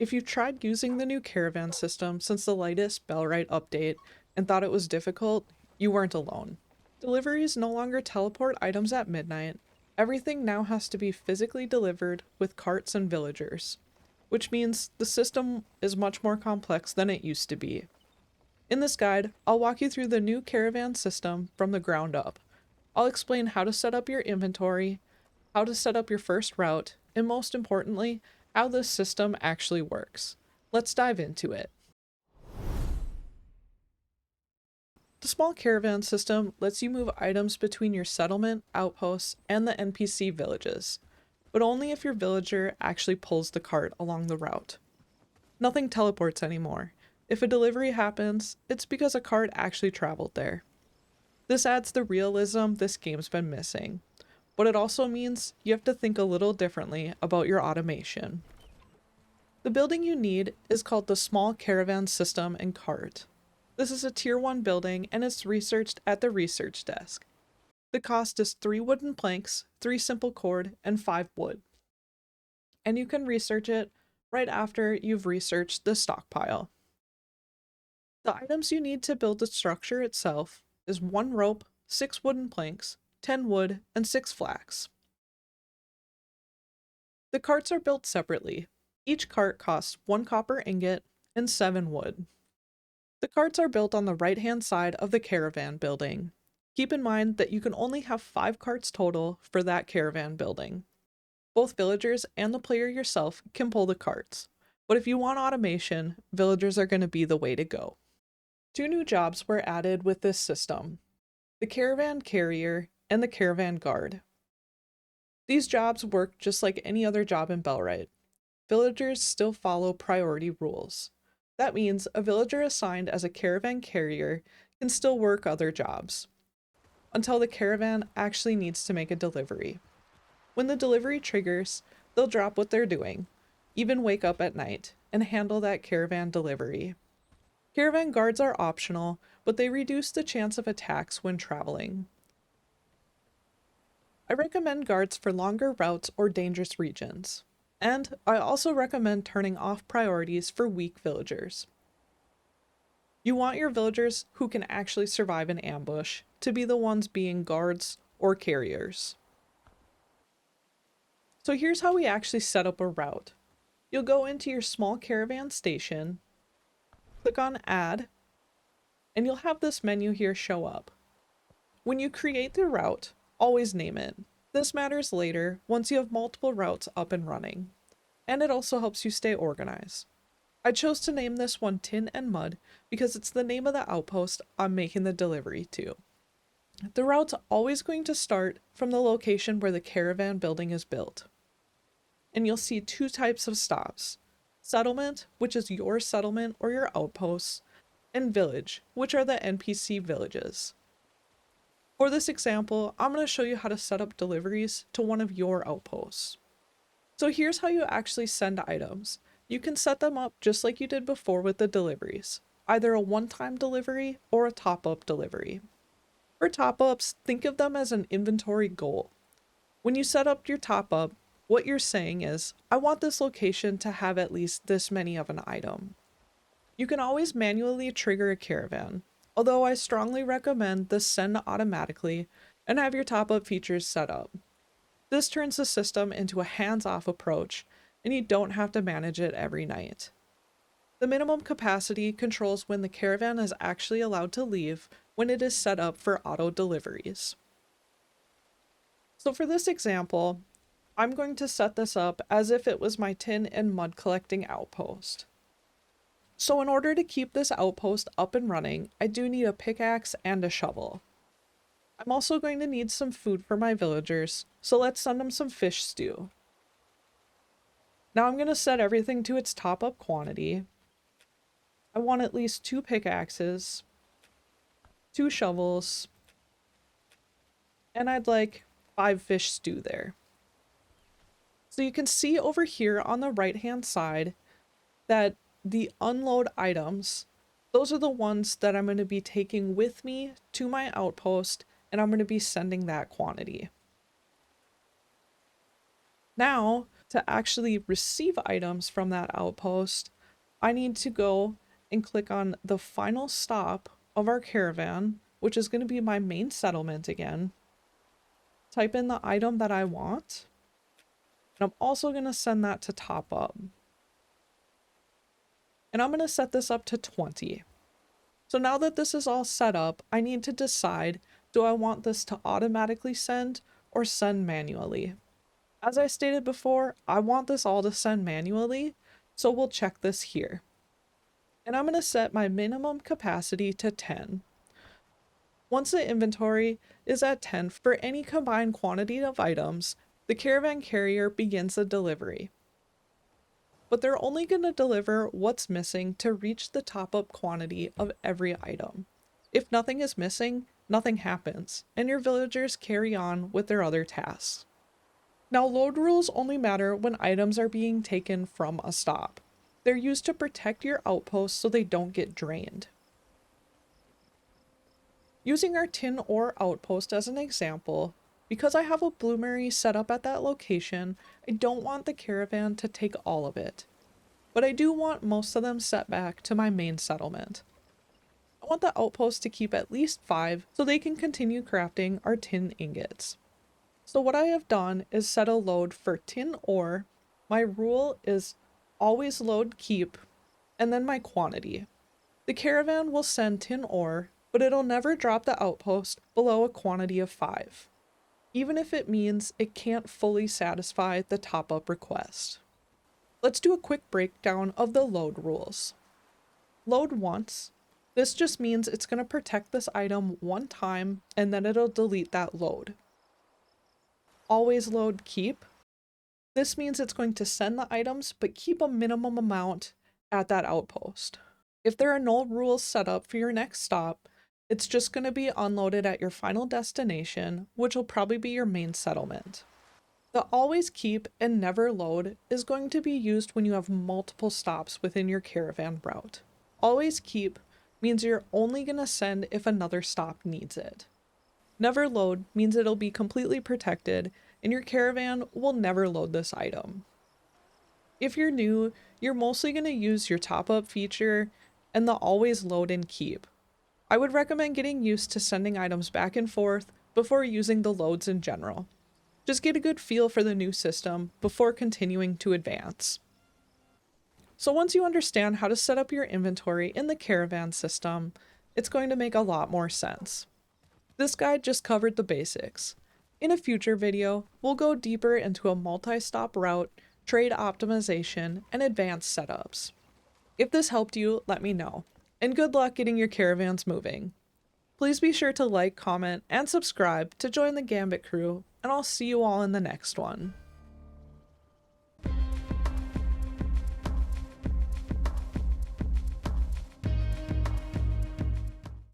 If you've tried using the new caravan system since the latest Bellwright update and thought it was difficult, you weren't alone. Deliveries no longer teleport items at midnight. Everything now has to be physically delivered with carts and villagers, which means the system is much more complex than it used to be. In this guide, I'll walk you through the new caravan system from the ground up. I'll explain how to set up your inventory, how to set up your first route, and most importantly, how this system actually works. Let's dive into it. The small caravan system lets you move items between your settlement, outposts, and the NPC villages, but only if your villager actually pulls the cart along the route. Nothing teleports anymore. If a delivery happens, it's because a cart actually traveled there. This adds the realism this game's been missing, but it also means you have to think a little differently about your automation. The building you need is called the Small Caravan System and Cart. This is a Tier 1 building and it's researched at the research desk. The cost is 3 wooden planks, 3 simple cord, and 5 wood. And you can research it right after you've researched the stockpile. The items you need to build the structure itself is 1 rope, 6 wooden planks, 10 wood, and 6 flax. The carts are built separately. Each cart costs 1 copper ingot and 7 wood. The carts are built on the right-hand side of the caravan building. Keep in mind that you can only have 5 carts total for that caravan building. Both villagers and the player yourself can pull the carts, but if you want automation, villagers are going to be the way to go. 2 new jobs were added with this system: the caravan carrier and the caravan guard. These jobs work just like any other job in Bellwright. Villagers still follow priority rules. That means a villager assigned as a caravan carrier can still work other jobs until the caravan actually needs to make a delivery. When the delivery triggers, they'll drop what they're doing, even wake up at night, and handle that caravan delivery. Caravan guards are optional, but they reduce the chance of attacks when traveling. I recommend guards for longer routes or dangerous regions. And I also recommend turning off priorities for weak villagers. You want your villagers who can actually survive an ambush to be the ones being guards or carriers. So here's how we actually set up a route. You'll go into your small caravan station, click on Add, and you'll have this menu here show up. When you create the route, always name it. This matters later once you have multiple routes up and running, and it also helps you stay organized. I chose to name this one Tin and Mud because it's the name of the outpost I'm making the delivery to. The route's always going to start from the location where the caravan building is built. And you'll see 2 types of stops: settlement, which is your settlement or your outposts, and village, which are the NPC villages. For this example, I'm going to show you how to set up deliveries to one of your outposts. So here's how you actually send items. You can set them up just like you did before with the deliveries, either a one-time delivery or a top-up delivery. For top-ups, think of them as an inventory goal. When you set up your top-up, what you're saying is, I want this location to have at least this many of an item. You can always manually trigger a caravan, although I strongly recommend this send automatically and have your top-up features set up. This turns the system into a hands-off approach, and you don't have to manage it every night. The minimum capacity controls when the caravan is actually allowed to leave when it is set up for auto deliveries. So for this example, I'm going to set this up as if it was my tin and mud collecting outpost. So in order to keep this outpost up and running, I do need a pickaxe and a shovel. I'm also going to need some food for my villagers, so let's send them some fish stew. Now I'm going to set everything to its top-up quantity. I want at least 2 pickaxes, 2 shovels, and I'd like 5 fish stew there. So you can see over here on the right-hand side that the unload items, those are the ones that I'm going to be taking with me to my outpost, and I'm going to be sending that quantity. Now, to actually receive items from that outpost, I need to go and click on the final stop of our caravan, which is going to be my main settlement again. Type in the item that I want. And I'm also going to send that to top up. And I'm going to set this up to 20. So now that this is all set up, I need to decide, do I want this to automatically send or send manually? As I stated before, I want this all to send manually, so we'll check this here. And I'm going to set my minimum capacity to 10. Once the inventory is at 10 for any combined quantity of items, the caravan carrier begins the delivery. But they're only going to deliver what's missing to reach the top-up quantity of every item. If nothing is missing, nothing happens, and your villagers carry on with their other tasks. Now, load rules only matter when items are being taken from a stop. They're used to protect your outposts so they don't get drained. Using our tin ore outpost as an example, because I have a bloomery set up at that location, I don't want the caravan to take all of it. But I do want most of them set back to my main settlement. I want the outpost to keep at least 5 so they can continue crafting our tin ingots. So what I have done is set a load for tin ore. My rule is always load keep, and then my quantity. The caravan will send tin ore, but it'll never drop the outpost below a quantity of 5, even if it means it can't fully satisfy the top-up request. Let's do a quick breakdown of the load rules. Load once. This just means it's going to protect this item one time and then it'll delete that load. Always load keep. This means it's going to send the items but keep a minimum amount at that outpost. If there are no rules set up for your next stop, it's just going to be unloaded at your final destination, which will probably be your main settlement. The always keep and never load is going to be used when you have multiple stops within your caravan route. Always keep means you're only going to send if another stop needs it. Never load means it'll be completely protected and your caravan will never load this item. If you're new, you're mostly going to use your top-up feature and the always load and keep. I would recommend getting used to sending items back and forth before using the loads in general. Just get a good feel for the new system before continuing to advance. So once you understand how to set up your inventory in the caravan system, it's going to make a lot more sense. This guide just covered the basics. In a future video, we'll go deeper into a multi-stop route, trade optimization, and advanced setups. If this helped you, let me know. And good luck getting your caravans moving. Please be sure to like, comment, and subscribe to join the Gambit crew, and I'll see you all in the next one.